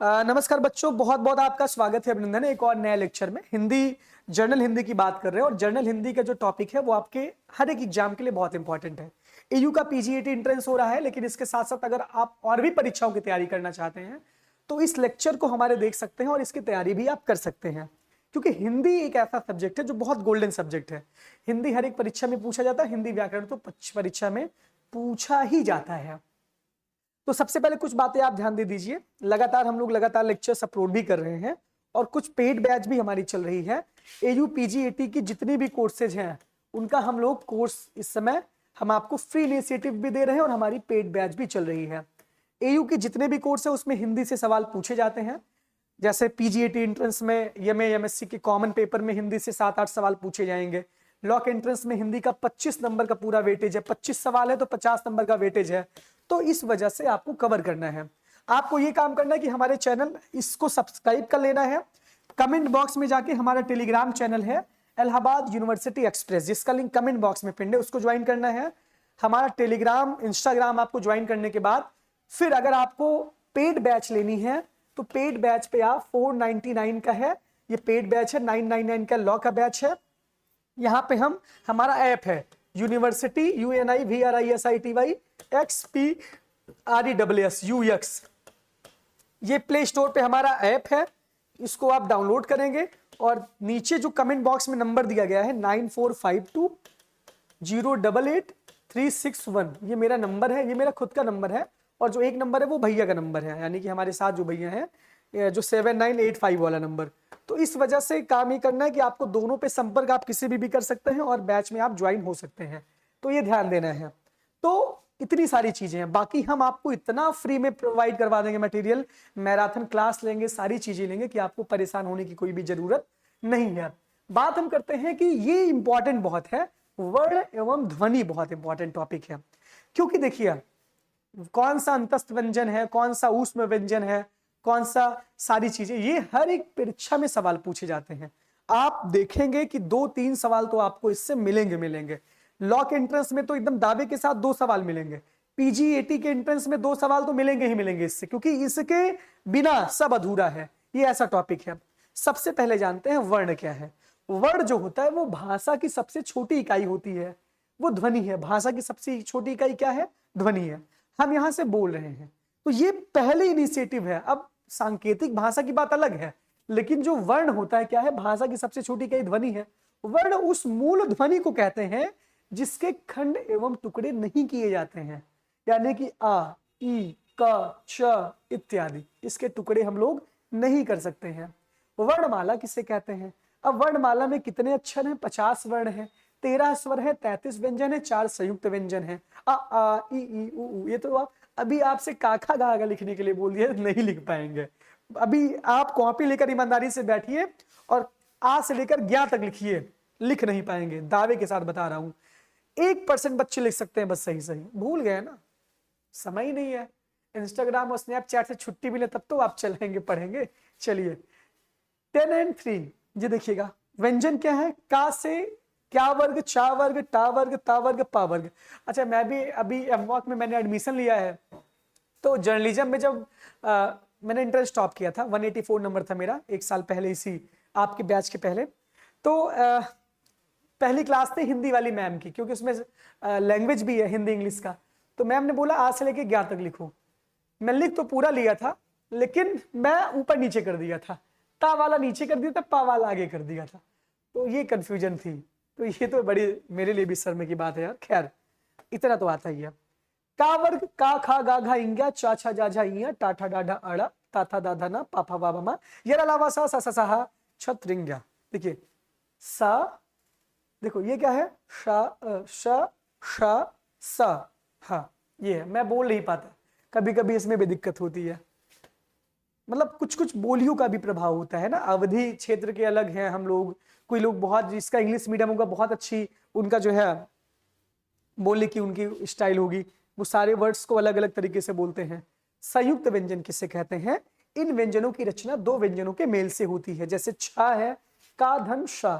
नमस्कार बच्चों, बहुत बहुत आपका स्वागत है, अभिनंदन है एक और नए लेक्चर में। जर्नल हिंदी की बात कर रहे हैं और जर्नल हिंदी का जो टॉपिक है वो आपके हर एक एग्जाम के लिए बहुत इंपॉर्टेंट है। एयू का पीजीएटी एंट्रेंस हो रहा है, लेकिन इसके साथ साथ अगर आप और भी परीक्षाओं की तैयारी करना चाहते हैं तो इस लेक्चर को हमारे देख सकते हैं और इसकी तैयारी भी आप कर सकते हैं, क्योंकि हिंदी एक ऐसा सब्जेक्ट है जो बहुत गोल्डन सब्जेक्ट है। हिंदी हर एक परीक्षा में पूछा जाता है, हिंदी व्याकरण तो परीक्षा में पूछा ही जाता है। तो सबसे पहले कुछ बातें आप ध्यान दे दीजिए। हम लोग लगातार लेक्चर्स अपलोड भी कर रहे हैं और कुछ पेड बैच भी हमारी चल रही है। एयू पीजीएटी की जितनी भी कोर्सेज हैं उनका हम लोग कोर्स इस समय हम आपको फ्री इनिशिएटिव भी दे रहे हैं और हमारी पेड बैच भी चल रही है। एयू के जितने भी कोर्स है उसमें हिंदी से सवाल पूछे जाते हैं। जैसे पीजीएटी एंट्रेंस में एमए एमएससी के कॉमन पेपर में हिंदी से 7-8 सवाल पूछे जाएंगे। लॉक एंट्रेंस में हिंदी का 25 नंबर का पूरा वेटेज है, 25 सवाल है तो 50 नंबर का वेटेज है। तो इस वजह से आपको कवर करना है। आपको ये काम करना है कि हमारे चैनल इसको सब्सक्राइब कर लेना है। कमेंट बॉक्स में जाके हमारा टेलीग्राम चैनल है इलाहाबाद यूनिवर्सिटी एक्सप्रेस, जिसका लिंक कमेंट बॉक्स में पिन है, उसको ज्वाइन करना है। हमारा टेलीग्राम इंस्टाग्राम आपको ज्वाइन करने के बाद फिर अगर आपको पेड बैच लेनी है तो पेड बैच पे आप 499 का है, ये पेड बैच है। 999 का लॉ का बैच है। यहाँ पे हमारा ऐप है यूनिवर्सिटी UNIVRISITY XPRESS ये प्ले स्टोर पे हमारा ऐप है, इसको आप डाउनलोड करेंगे और नीचे जो कमेंट बॉक्स में नंबर दिया गया है 9452088361, ये मेरा नंबर है, ये मेरा खुद का नंबर है। और जो एक नंबर है वो भैया का नंबर है, यानी कि हमारे साथ जो भैया हैं, जो 7985 वाला नंबर। तो इस वजह से काम ये करना है कि आपको दोनों पे संपर्क आप किसी भी कर सकते हैं और बैच में आप ज्वाइन हो सकते हैं, तो ये ध्यान देना है। तो इतनी सारी चीजें हैं, बाकी हम आपको इतना फ्री में प्रोवाइड करवा देंगे मटेरियल, मैराथन क्लास लेंगे, सारी चीजें लेंगे कि आपको परेशान होने की कोई भी जरूरत नहीं है। बात हम करते हैं कि ये इंपॉर्टेंट बहुत है, वर्ण एवं ध्वनि बहुत इंपॉर्टेंट टॉपिक है। क्योंकि देखिए कौन सा अंतस्थ व्यंजन है, कौन सा ऊष्म व्यंजन है, कौन सा, सारी चीजें ये हर एक परीक्षा में सवाल पूछे जाते हैं। आप देखेंगे कि 2-3 सवाल तो आपको इससे मिलेंगे। लॉक एंट्रेंस में तो एकदम दावे के साथ 2 सवाल मिलेंगे। पीजीएटी के एंट्रेंस में 2 सवाल तो मिलेंगे इससे, क्योंकि इसके बिना सब अधूरा है। ये ऐसा टॉपिक है। सबसे पहले जानते हैं वर्ण क्या है। वर्ण जो होता है वो भाषा की सबसे छोटी इकाई होती है, वो ध्वनि है। भाषा की सबसे छोटी इकाई क्या है? ध्वनि है। हम यहां से बोल रहे हैं तो ये पहले इनिशिएटिव है। अब सांकेतिक भाषा की बात अलग है, लेकिन जो वर्ण होता है क्या है? भाषा की सबसे छोटी इकाई ध्वनि है। वर्ण उस मूल ध्वनि को कहते हैं जिसके खंड एवं टुकड़े नहीं किए जाते हैं, यानी कि आ, ई, क, च इत्यादि, इसके टुकड़े हम लोग नहीं कर सकते हैं। वर्णमाला किसे कहते हैं? अब वर्णमाला में कितने अक्षर हैं? 50 वर्ण हैं, 13 स्वर है, 33 व्यंजन है, 4 संयुक्त व्यंजन है। आ ई उ। ये तो आप अभी आपसे काखा गागा लिखने के लिए बोल दिया, नहीं लिख पाएंगे। अभी आप कॉपी लेकर ईमानदारी से बैठिए और आ से लेकर ज्ञा तक लिखिए, लिख नहीं पाएंगे, दावे के साथ बता रहा हूं। 1% बच्चे लिख सकते हैं बस, सही भूल गए ना, समय ही नहीं है। इंस्टाग्राम और स्नैपचैट से छुट्टी मिले तब तो आप चलेंगे पढ़ेंगे। चलिए 10 and 3 ये देखिएगा, व्यंजन क्या है? का से क्या वर्ग, चा वर्ग, टा वर्ग, ता वर्ग, पा वर्ग। अच्छा, मैं भी अभी एमवॉक में मैंने एडमिशन लिया है, तो जर्नलिज्म में जब मैंने इंटरेस्ट स्टॉप किया था, 184 नंबर था मेरा 1 साल पहले, इसी आपके बैच के पहले। तो पहली क्लास थी हिंदी वाली मैम की, क्योंकि उसमें लैंग्वेज भी है हिंदी इंग्लिश का। तो मैम ने बोला आज से लेके 11 तक लिखो। मैं लिख तो पूरा लिया था, लेकिन मैं ऊपर नीचे कर दिया था, ता वाला नीचे कर दिया था, पा वाला आगे कर दिया था, तो ये कंफ्यूजन थी। तो ये तो बड़ी मेरे लिए भी शर्म की बात है यार। खैर इतना तो आता ही है। का वर्ग का खा गा घा इंग्या चा छा जा झा इया टा ठा डा ढा अड़ा ता था दा धा ना पा फा बा मा यर अलावा सा सा सा सा हा छत रिंग्या। देखिए सा, देखो ये क्या है? श श श सा, हाँ ये है। मैं बोल नहीं पाता, कभी कभी इसमें भी दिक्कत होती है। मतलब कुछ कुछ बोलियों का भी प्रभाव होता है ना, अवधि क्षेत्र के अलग हैं हम लोग। कोई लोग बहुत, जिसका इंग्लिश मीडियम होगा, बहुत अच्छी उनका जो है बोलने की उनकी स्टाइल होगी, वो सारे वर्ड्स को अलग अलग तरीके से बोलते हैं। संयुक्त व्यंजन किसे कहते हैं? इन व्यंजनों की रचना 2 व्यंजनों के मेल से होती है। जैसे छा है का धन शा,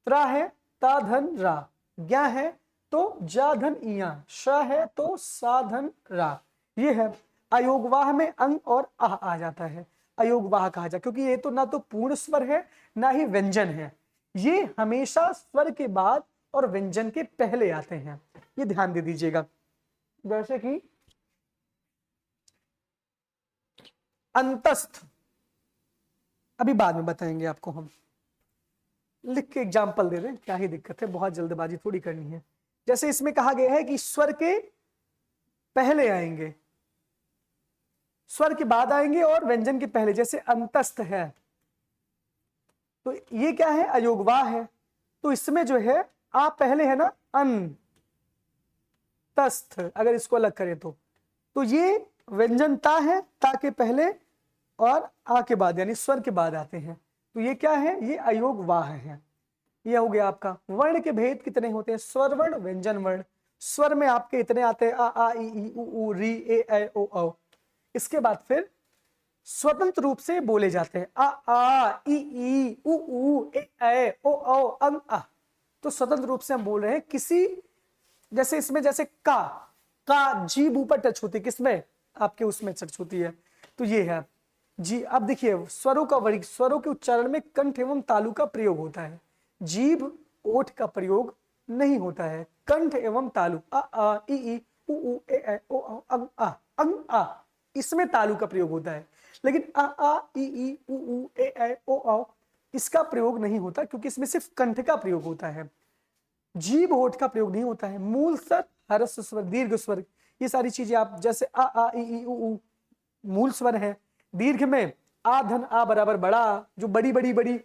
त्रा है ता धन रा, ज्ञा है तो जा धन इया, श है तो सा धन रा। ये है। अयोगवाह में अंग और आह आ जाता है। अयोगवाह कहा जाए, क्योंकि ये तो ना तो पूर्ण स्वर है ना ही व्यंजन है, ये हमेशा स्वर के बाद और व्यंजन के पहले आते हैं, ये ध्यान दे दीजिएगा। जैसे कि अंतस्थ, अभी बाद में बताएंगे आपको, हम लिख के एग्जाम्पल दे दें, क्या ही दिक्कत है, बहुत जल्दबाजी थोड़ी करनी है। जैसे इसमें कहा गया है कि स्वर के पहले आएंगे, स्वर के बाद आएंगे और व्यंजन के पहले, जैसे अंतस्थ है तो ये क्या है, अयोगवाह है, तो इसमें जो है आ पहले है ना, अन तस्थ, अगर इसको अलग करें तो ये व्यंजन ता है, ता के पहले और आ के बाद यानी स्वर के बाद आते हैं, तो ये क्या है, ये अयोगवाह है। ये हो गया आपका। वर्ण के भेद कितने होते हैं, स्वर वर्ण, व्यंजन वर्ण। स्वर में आपके इतने आते हैं, आ ई ई उ री ए ऐ ओ औ। इसके बाद फिर स्वतंत्र रूप से बोले जाते हैं, आ ई उ ए ऐ ओ औ अं आ। तो स्वतंत्र रूप से हम बोल रहे हैं किसी, जैसे इसमें जैसे का जीभ ऊपर टच होती है, किसमें, आपके उसमें टच होती है, तो ये है जी। अब देखिए स्वरों का वर्ग, स्वरों के उच्चारण में कंठ एवं तालु का प्रयोग होता है, जीभ ओठ का प्रयोग नहीं होता है। कंठ एवं तालु, आ ई उ ए ऐ ओ औ अंग आ, इसमें तालु का प्रयोग होता है, लेकिन आ ई उ ए ऐ ओ औ इसका प्रयोग नहीं होता, क्योंकि इसमें सिर्फ कंठ का प्रयोग होता है, जीभ होठ का प्रयोग नहीं होता है। मूल स्वर, ह्रस्व स्वर, दीर्घ स्वर, ये सारी चीजें आप जैसे आ ई उ मूल स्वर है। दीर्घ में आ धन आ बराबर बड़ा, जो बड़ी बड़ी बड़ी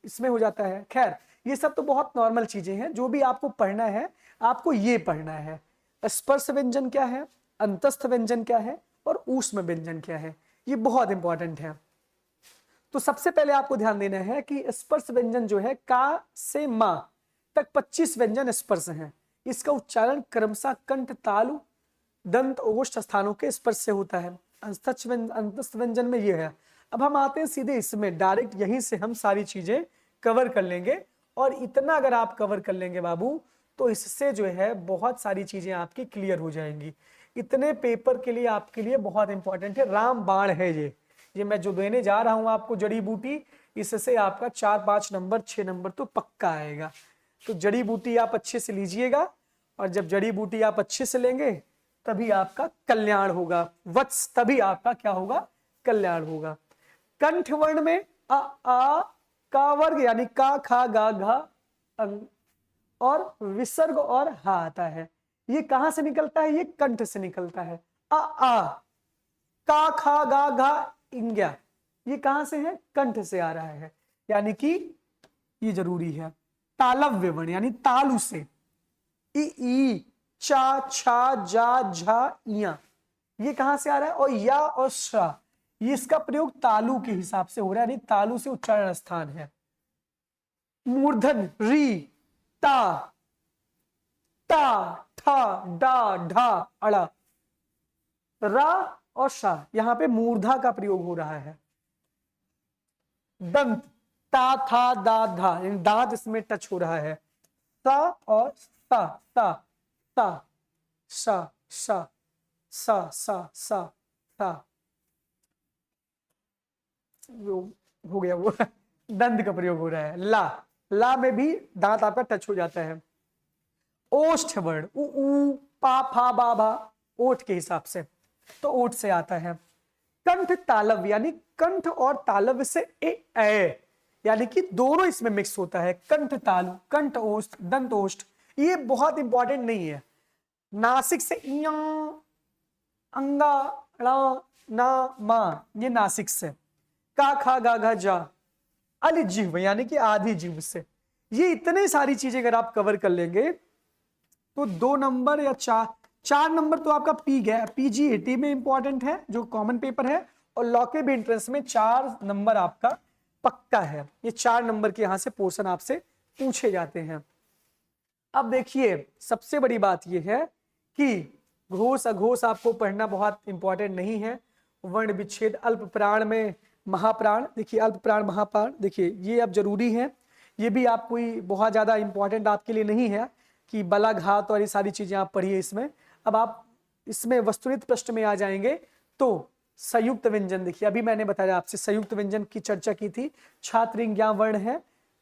इसमें हो जाता है। खैर ये सब तो बहुत नॉर्मल चीजें हैं, जो भी आपको पढ़ना है आपको ये पढ़ना है। स्पर्श व्यंजन क्या है, अंतस्थ व्यंजन क्या है और ऊष्म व्यंजन क्या है, ये बहुत इंपॉर्टेंट है। तो सबसे पहले आपको ध्यान देना है कि स्पर्श व्यंजन जो है, का से मा तक 25 व्यंजन स्पर्श हैं। इसका उच्चारण क्रमशः कंठ, तालु, दंत, ओष्ठ स्थानों के स्पर्श से होता है। अंतस्थ व्यंजन में ये है। अब हम आते हैं सीधे इसमें, डायरेक्ट यहीं से हम सारी चीजें कवर कर लेंगे, और इतना अगर आप कवर कर लेंगे बाबू, तो इससे जो है बहुत सारी चीजें आपकी क्लियर हो जाएंगी। इतने पेपर के लिए आपके लिए बहुत इंपॉर्टेंट है, रामबाण है ये मैं जो देने जा रहा हूं आपको जड़ी बूटी, इससे आपका 4-5 नंबर 6 नंबर तो पक्का आएगा। तो जड़ी बूटी आप अच्छे से लीजिएगा, और जब जड़ी बूटी आप अच्छे से लेंगे तभी आपका कल्याण होगा वत्स, तभी आपका क्या होगा, कल्याण होगा। कंठ वर्ण में आ का वर्ग यानी का खा गा घा अंग, और विसर्ग और हा आता है। ये कहां से निकलता है, ये कंठ से निकलता है। आ का खा गा घा इंग्या, ये कहां से है, कंठ से आ रहा है, यानी कि ये जरूरी है। तालव्य वर्ण यानी तालु से, ई चा छा जा झा इया, ये कहां से आ रहा है, और या और शा, ये इसका प्रयोग तालु के हिसाब से हो रहा है, यानी तालु से उच्चारण स्थान है। मूर्धन री, ता, ता, ठा, डा, ढा, अड़ा, रा और शा, यहां पे मूर्धा का प्रयोग हो रहा है। दंत, ता था दा धा, दांत इसमें टच हो रहा है। सा और सा, सा सा सा सा सा सा सा सा, हो गया वो दंत का प्रयोग हो रहा है। ला में भी दांत आपका टच हो जाता है। ओष्ठ वर्ण, उ पा फा बा भा, ओठ के हिसाब से, तो ओठ से आता है। कंठ तालव्य यानी कंठ और तालव्य से ए यानी कि दोनों इसमें मिक्स होता है। कंठ तालु, कंठ ओष्ठ, दंत ओष्ठ, ये बहुत इंपॉर्टेंट नहीं है। नासिक से अंगा ना मा, ये नासिक से। का खा गा घा जा, अल जिह्व यानी कि आधी जिह्व से। ये इतने सारी चीजें अगर आप कवर कर लेंगे तो 2 नंबर या 4 नंबर तो आपका PGAT में इंपॉर्टेंट है, जो कॉमन पेपर है, और लॉ के भी एंट्रेंस में 4 नंबर आपका पक्का है। ये 4 नंबर के यहां से पोर्शन आपसे पूछे जाते हैं। अब देखिए सबसे बड़ी बात यह है कि घोष अघोष आपको पढ़ना बहुत इंपॉर्टेंट नहीं है। वर्ण विच्छेद, अल्प प्राण में महाप्राण, देखिए अल्प प्राण महाप्राण, देखिए ये अब जरूरी है। ये भी आप कोई बहुत ज्यादा इंपॉर्टेंट आपके लिए नहीं है कि बलाघात और ये सारी चीजें आप पढ़िए इसमें। अब आप इसमें वस्तुनिष्ठ प्रश्न में आ जाएंगे तो संयुक्त व्यंजन, देखिए अभी मैंने बताया आपसे संयुक्त व्यंजन की चर्चा की थी। छात्र यहाँ वर्ण है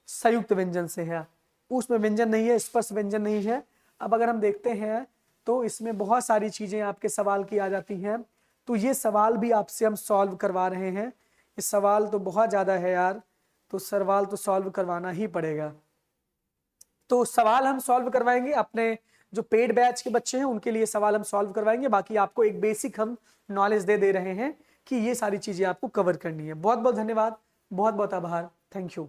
संयुक्त व्यंजन से है, उसमें व्यंजन नहीं है, स्पर्श व्यंजन नहीं है। अब अगर हम देखते हैं तो इसमें बहुत सारी चीजें आपके सवाल की आ जाती हैं, तो ये सवाल भी आपसे हम सॉल्व करवा रहे हैं। ये सवाल तो बहुत ज्यादा है यार, तो सवाल तो सॉल्व करवाना ही पड़ेगा। तो सवाल हम सॉल्व करवाएंगे, अपने जो पेड बैच के बच्चे हैं उनके लिए सवाल हम सॉल्व करवाएंगे। बाकी आपको एक बेसिक हम नॉलेज दे रहे हैं कि ये सारी चीजें आपको कवर करनी है। बहुत बहुत धन्यवाद, बहुत बहुत आभार, थैंक यू।